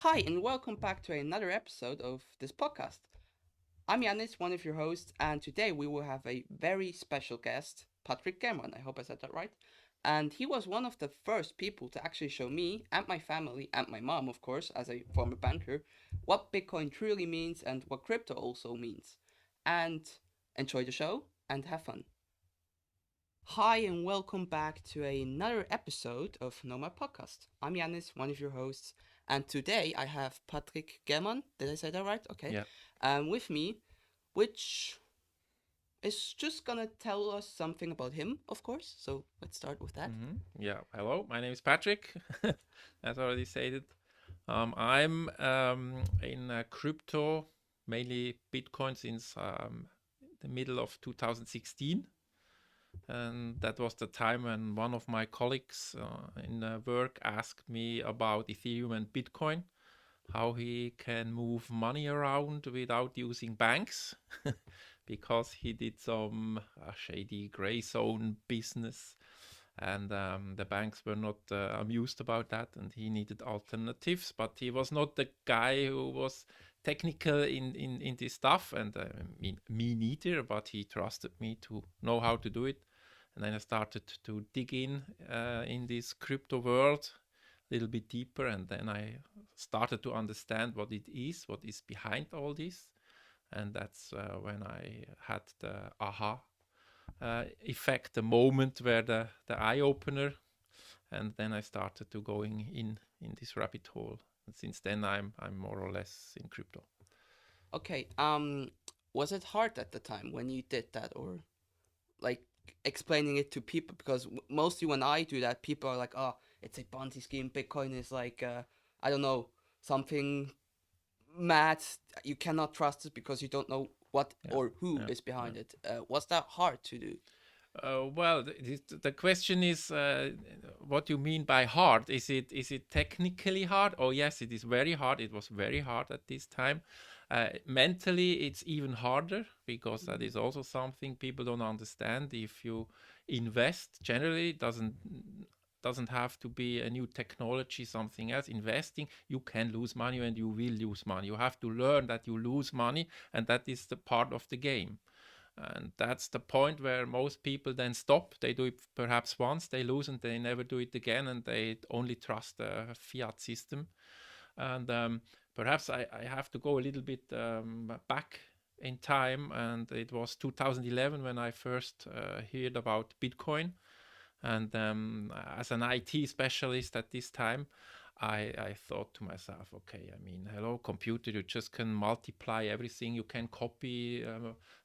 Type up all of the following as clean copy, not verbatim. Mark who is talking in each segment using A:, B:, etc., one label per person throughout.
A: Hi, and welcome back to another episode of this podcast. I'm Yanis, one of your hosts, and today we will have a very special guest, Patrick Cameron. I hope I said that right. And he was one of the first people to actually show me and my family, and my mom, of course, as a former banker, what Bitcoin truly means and what crypto also means. And enjoy the show and have fun. Hi, and welcome back to another episode of Nomad Podcast. I'm Yanis, one of your hosts, and today I have Patrick Gemon. Did I say that right? Okay.
B: Yeah.
A: With me, which is just gonna tell us something about him, of course. So let's start with that.
B: Yeah. Hello, my name is Patrick. As already stated, I'm in crypto, mainly Bitcoin, since the middle of 2016, and that was the time when one of my colleagues in work asked me about Ethereum and Bitcoin, how he can move money around without using banks, because he did some shady gray zone business, and the banks were not amused about that, and he needed alternatives. But he was not the guy who was technical in this stuff, and me neither. But he trusted me to know how to do it, and then I started to dig in this crypto world a little bit deeper, and then I started to understand what it is, what is behind all this, and that's when I had the aha effect, the moment where the eye opener, and then I started to going in this rabbit hole. And since then, I'm more or less in crypto.
A: Okay. Was it hard at the time when you did that, or like explaining it to people? Because mostly when I do that, people are like, "Oh, it's a Ponzi scheme. Bitcoin is like, I don't know, something mad. You cannot trust it because you don't know what
B: Yeah,
A: or who
B: yeah,
A: is
B: yeah.
A: behind it. Was that hard to do?
B: Well, the question is, what you mean by hard? Is it technically hard? Oh yes, it is very hard. It was very hard at this time. Mentally, it's even harder because that
A: Mm.
B: is also something people don't understand. If you invest, generally, it doesn't have to be a new technology, something else. Investing, you can lose money and you will lose money. You have to learn that you lose money, and that is the part of the game. And that's the point where most people then stop. They do it perhaps once, they lose, and they never do it again, and they only trust the fiat system. And perhaps I have to go a little bit back in time, and it was 2011 when I first heard about Bitcoin. And as an IT specialist at this time, I thought to myself, okay, I mean, hello, computer, you just can multiply everything. You can copy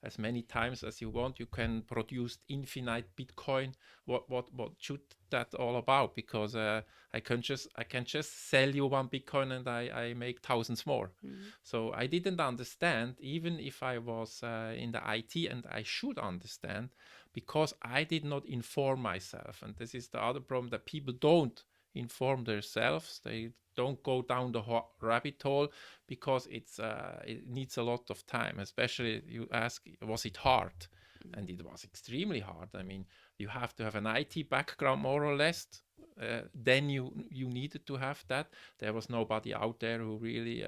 B: as many times as you want. You can produce infinite Bitcoin. What should that all about? Because I can just sell you one Bitcoin and I make thousands more.
A: Mm.
B: So I didn't understand, even if I was in the IT, and I should understand, because I did not inform myself. And this is the other problem, that people don't inform themselves. They don't go down the rabbit hole because it needs a lot of time. Especially, you ask, was it hard? And
A: Mm.
B: it was extremely hard. I mean, you have to have an IT background more or less. Then you needed to have that. There was nobody out there who really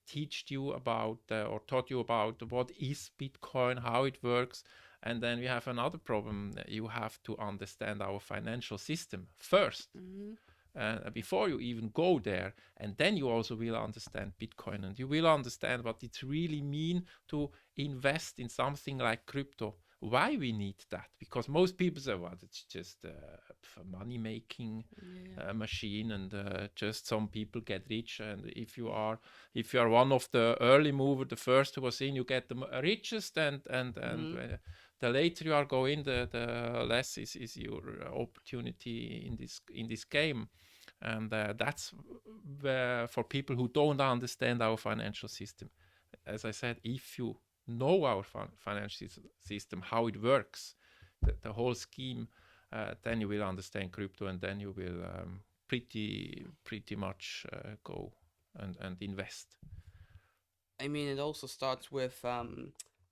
B: teached you about or taught you about what is Bitcoin, how it works. And then we have another problem. You have to understand our financial system first,
A: Mm.
B: before you even go there. And then you also will understand Bitcoin, and you will understand what it really means to invest in something like crypto. Why we need that? Because most people say, well, it's just a money making
A: Yeah.
B: machine, and just some people get rich. And if you are one of the early mover, the first who was in, you get the richest, and
A: Mm.
B: the later you are going, the less is your opportunity in this game. And that's where, for people who don't understand our financial system, as I said, if you know our financial system, how it works, the whole scheme, then you will understand crypto, and then you will pretty much go and invest.
A: I mean, it also starts with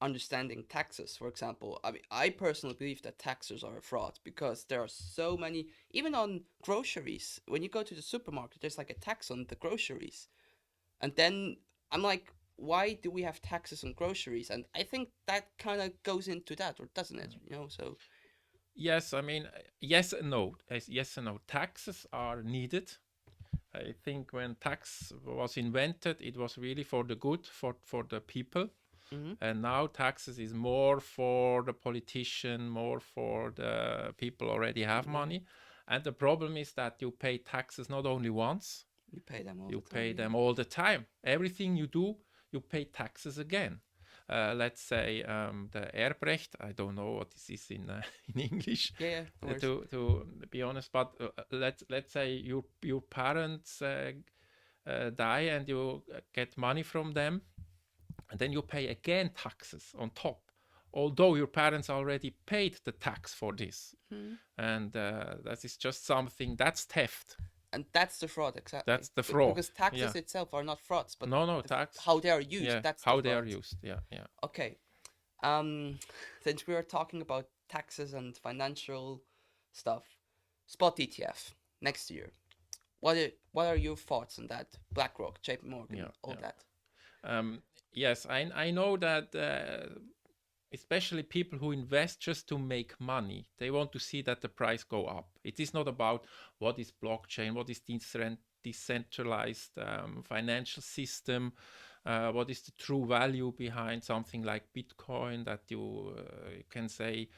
A: understanding taxes. For example, I mean, I personally believe that taxes are a fraud because there are so many, even on groceries. When you go to the supermarket, there's like a tax on the groceries, and then I'm like, why do we have taxes on groceries? And I think that kind of goes into that, or doesn't it? You know, so
B: Yes, I mean, yes and no. Yes and no. Taxes are needed. I think when tax was invented, it was really for the good, for the people.
A: mm-hmm.
B: And now taxes is more for the politician, more for the people already have
A: Yeah,
B: money. And the problem is that you pay taxes not only once,
A: you pay them all
B: you
A: the time.
B: pay
A: Yeah.
B: them all the time. Everything you do, you pay taxes again. Let's say the Erbrecht. I don't know what this is in in English.
A: Yeah, yeah, no worries.
B: To be honest, but let's say your parents die and you get money from them, and then you pay again taxes on top, although your parents already paid the tax for this.
A: Mm-hmm.
B: And that is just something that's theft.
A: And that's the fraud, exactly.
B: That's the fraud.
A: Because taxes
B: Yeah.
A: itself are not frauds, but
B: No, tax.
A: how they are used,
B: Yeah,
A: that's the
B: how they are
A: fraud.
B: used. Yeah, yeah.
A: Okay. Um, since we are talking about taxes and financial stuff, spot ETF next year. What are your thoughts on that? BlackRock, JP Morgan,
B: Yeah,
A: all
B: yeah.
A: that.
B: Yes, I know that especially people who invest just to make money, they want to see that the price go up. It is not about what is blockchain, what is decentralized financial system, what is the true value behind something like Bitcoin that you can say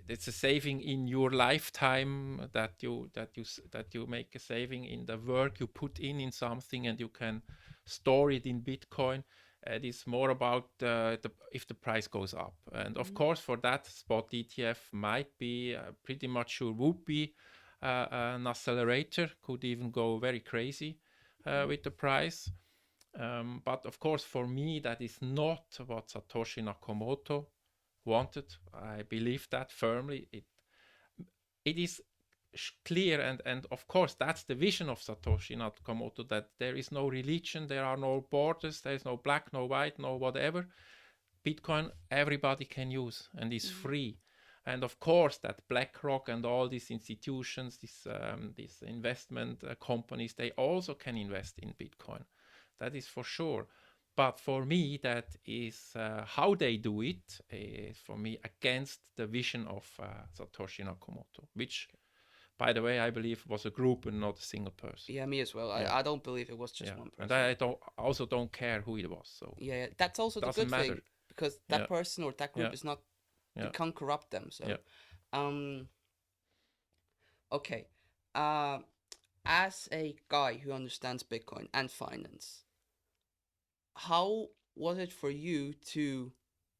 B: it's a saving in your lifetime, that you make a saving in the work you put in something, and you can store it in Bitcoin. It is more about if the price goes up. And of course, for that, spot ETF might be pretty much sure would be an accelerator, could even go very crazy with the price. But of course, for me, that is not what Satoshi Nakamoto wanted. I believe that firmly. It is clear, and of course that's the vision of Satoshi Nakamoto, that there is no religion, there are no borders, there is no black, no white, no whatever. Bitcoin everybody can use and is free. And of course that BlackRock and all these institutions, these investment companies, they also can invest in Bitcoin. That is for sure. But for me, that is how they do it is for me against the vision of Satoshi Nakamoto, which, by the way, I believe was a group and not a single person.
A: Yeah, me as well.
B: Yeah.
A: I don't believe it was just
B: Yeah,
A: one person.
B: and I don't care who it was. So
A: Yeah, that's also the
B: doesn't
A: good
B: matter.
A: thing, because that
B: Yeah.
A: person or that group
B: Yeah.
A: is not,
B: Yeah.
A: you can't corrupt them. So,
B: Yeah.
A: Okay. As a guy who understands Bitcoin and finance, how was it for you to,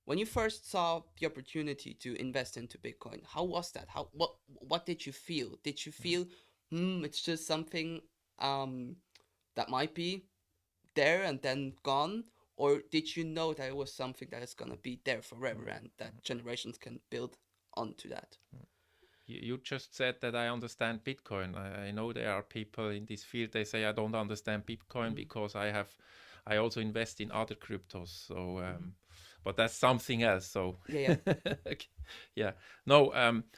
A: when you first saw the opportunity to invest into Bitcoin? How was that? What did you feel? Did you feel, it's just something that might be there and then gone, or did you know that it was something that is gonna be there forever and that generations can build onto that?
B: You just said that I understand Bitcoin. I know there are people in this field, they say I don't understand Bitcoin because I also invest in other cryptos. So, but that's something else. So,
A: Yeah.
B: Okay. Yeah. No,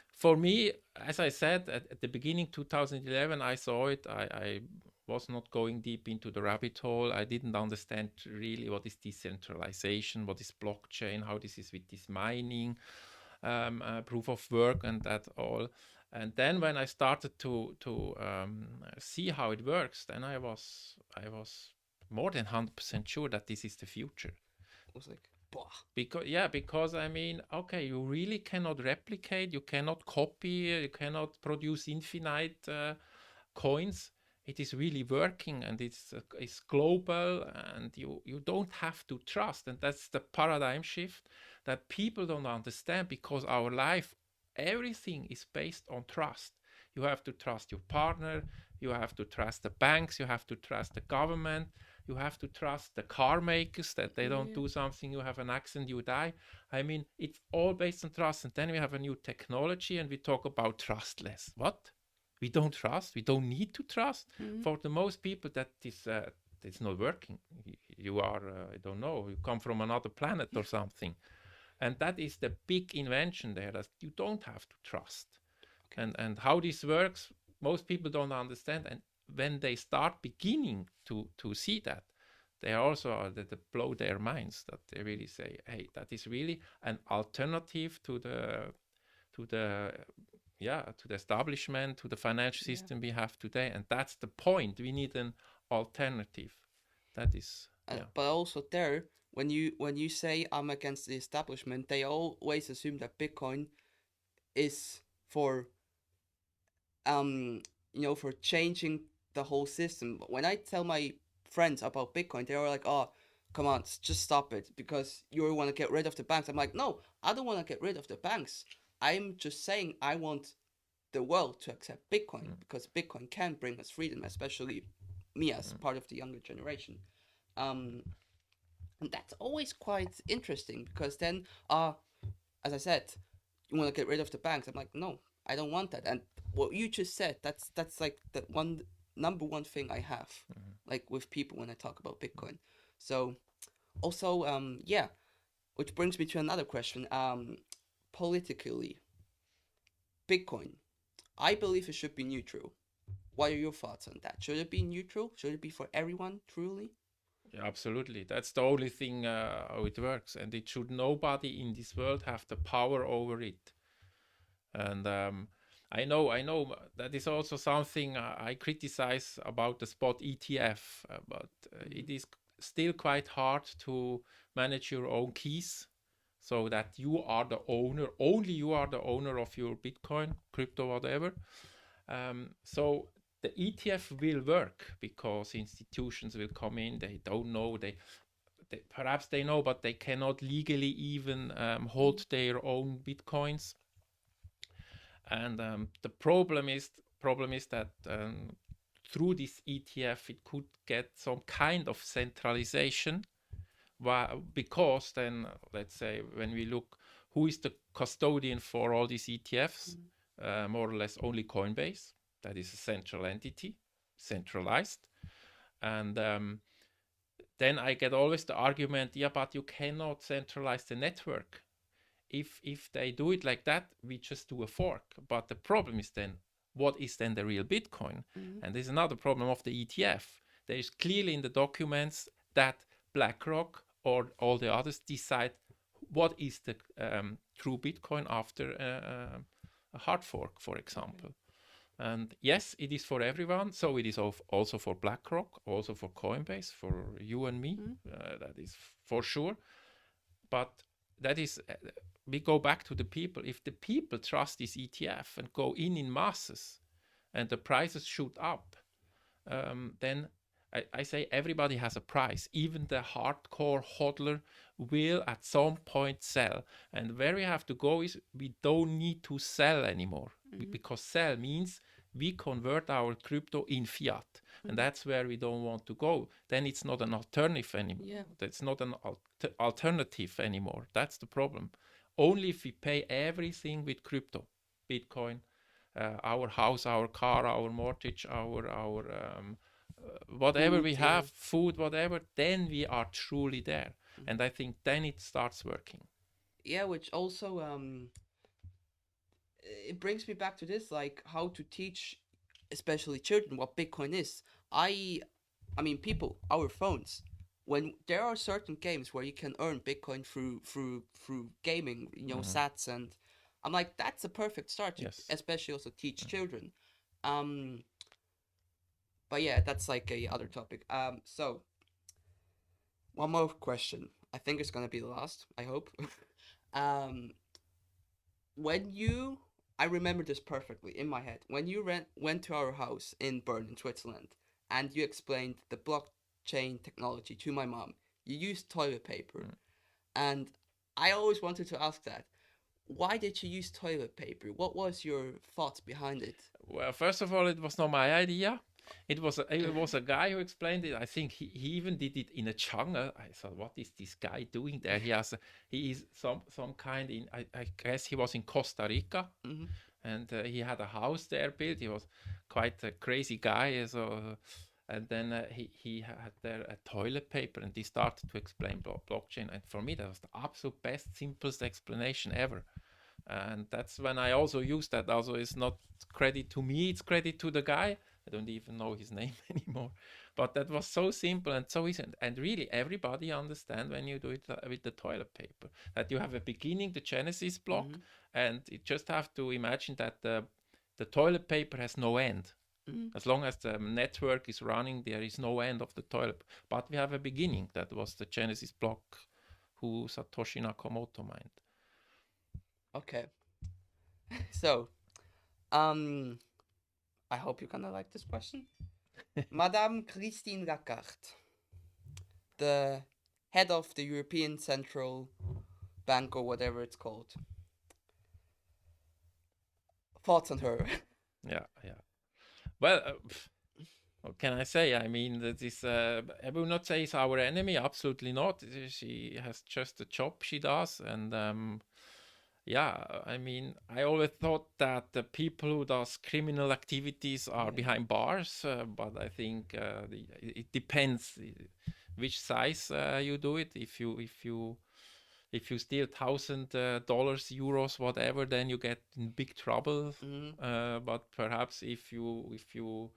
B: for me, as I said at the beginning, 2011, I saw it. I was not going deep into the rabbit hole. I didn't understand really what is decentralization, what is blockchain, how this is with this mining, proof of work, and that all. And then when I started to see how it works, then I was more than 100% sure that this is the future.
A: It was like, Bwah.
B: Because I mean, okay, you really cannot replicate, you cannot copy, you cannot produce infinite coins. It is really working, and it's global, and you don't have to trust. And that's the paradigm shift that people don't understand, because our life, everything is based on trust. You have to trust your partner, you have to trust the banks, you have to trust the government, you have to trust the car makers that they don't do something, you have an accident, you die. I mean, it's all based on trust. And then we have a new technology and we talk about trustless. What? We don't trust, we don't need to trust. For the most people, that is it's not working. You are I don't know, you come from another planet or something. And that is the big invention there, that you don't have to trust.
A: Okay.
B: And how this works, most people don't understand. And when they start beginning to see that, they also are that blow their minds, that they really say, hey, that is really an alternative to the to the establishment, to the financial
A: Yeah.
B: system we have today. And that's the point. We need an alternative. That is, yeah.
A: But also there, when you say I'm against the establishment, they always assume that Bitcoin is for for changing the whole system. When I tell my friends about Bitcoin, they are like, "Oh, come on, just stop it because you want to get rid of the banks." I'm like, "No, I don't want to get rid of the banks. I'm just saying I want the world to accept Bitcoin
B: Mm.
A: because Bitcoin can bring us freedom, especially me as
B: Mm.
A: part of the younger generation." Um, and that's always quite interesting because then, as I said, you want to get rid of the banks. I'm like, no, I don't want that. And what you just said, that's like the number one thing I have,
B: Mm.
A: like with people when I talk about Bitcoin. So also, yeah, which brings me to another question. Politically, Bitcoin, I believe it should be neutral. What are your thoughts on that? Should it be neutral? Should it be for everyone, truly?
B: Yeah, absolutely. That's the only thing how it works, and it should nobody in this world have the power over it. And I know that is also something I criticize about the spot ETF, but
A: Mm-hmm.
B: it is still quite hard to manage your own keys, so that you are the owner, only you are the owner of your Bitcoin, crypto, whatever. So the ETF will work because institutions will come in. They don't know. They perhaps they know, but they cannot legally even hold their own Bitcoins. And the problem is that through this ETF, it could get some kind of centralization. Because then, let's say, when we look, who is the custodian for all these ETFs? More or less only Coinbase. That is a central entity, centralized. And then I get always the argument, yeah, but you cannot centralize the network. If they do it like that, we just do a fork. But the problem is then, what is then the real Bitcoin?
A: Mm-hmm.
B: And there's another problem of the ETF. There is clearly in the documents that BlackRock or all the others decide what is the true Bitcoin after a hard fork, for example. And yes, it is for everyone. So it is also for BlackRock, also for Coinbase, for you and me.
A: Mm-hmm.
B: That is for sure. But that is, we go back to the people. If the people trust this ETF and go in masses, and the prices shoot up, then I say everybody has a price. Even the hardcore hodler will at some point sell. And where we have to go is we don't need to sell anymore,
A: Mm-hmm.
B: because sell means we convert our crypto in fiat.
A: Mm-hmm.
B: And that's where we don't want to go. Then it's not an alternative anymore.
A: Yeah.
B: That's not an alternative anymore. That's the problem. Only if we pay everything with crypto, Bitcoin, our house, our car, our mortgage, our whatever
A: Food.
B: we have, food, whatever, then we are truly there.
A: Mm-hmm.
B: And I think then it starts working.
A: Yeah, which also it brings me back to this, like how to teach, especially children, what Bitcoin is. I, I mean, people, our phones. When there are certain games where you can earn Bitcoin through gaming,
B: Mhm.
A: sats, and I'm like, that's a perfect start to,
B: Yes.
A: especially also teach children. Um, but yeah, that's like a other topic. So one more question. I think it's gonna be the last. I hope. um, when you I remember this perfectly in my head. When you went to our house in Bern in Switzerland and you explained the blockchain technology to my mom, you used toilet paper.
B: Mm.
A: And I always wanted to ask that. Why did you use toilet paper? What was your thoughts behind it?
B: Well, first of all, it was not my idea. It was a guy who explained it. I think he even did it in a jungle. I thought, what is this guy doing there? He is some kind in. I guess he was in Costa Rica,
A: Mm-hmm.
B: and he had a house there built. He was quite a crazy guy. So and then he had there a toilet paper, and he started to explain blockchain. And for me, that was the absolute best, simplest explanation ever. And that's when I also used that. Also, it's not credit to me; it's credit to the guy. I don't even know his name anymore. But that was so simple and so easy. And really, everybody understand when you do it with the toilet paper that you have a beginning, the Genesis block, and you just have to imagine that the toilet paper has no end. As long as the network is running, there is no end of the toilet. But we have a beginning. That was the Genesis block who Satoshi Nakamoto mined.
A: Okay. So, I hope you kind of like this question. Madame Christine Lagarde, the head of the European Central Bank or whatever it's called. Thoughts on her?
B: Yeah. Well, what can I say? I mean, that is, I will not say it's our enemy. Absolutely not. She has just a job she does, and yeah, I mean, I always thought that the people who does criminal activities are behind bars, but I think it depends which size you do it. If you steal $1,000, euros, whatever, then you get in big trouble. But perhaps if you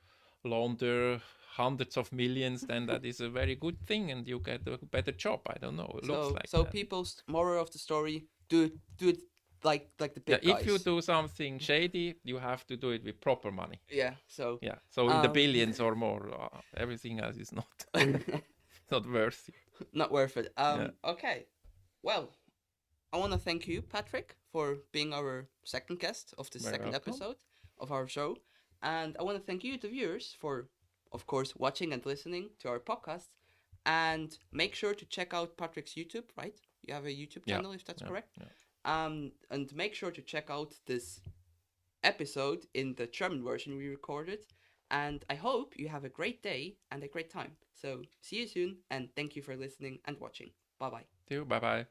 B: launder hundreds of millions, then that is a very good thing, and you get a better job. I don't know. It looks like
A: so
B: that.
A: people's moral of the story: do it like the big guys.
B: If you do something shady, you have to do it with proper money.
A: Yeah. So.
B: Yeah. So in the billions or more, everything else is not not worth it.
A: Not worth it. Okay. Well, I want to thank you, Patrick, for being our second guest of the second episode of our show. And I want to thank you, the viewers, for, of course, watching and listening to our podcast. And make sure to check out Patrick's YouTube, right? You have a YouTube channel, if that's correct.
B: Yeah.
A: And make sure to check out this episode in the German version we recorded. And I hope you have a great day and a great time. So see you soon, and thank you for listening and watching. Bye bye.
B: Bye bye.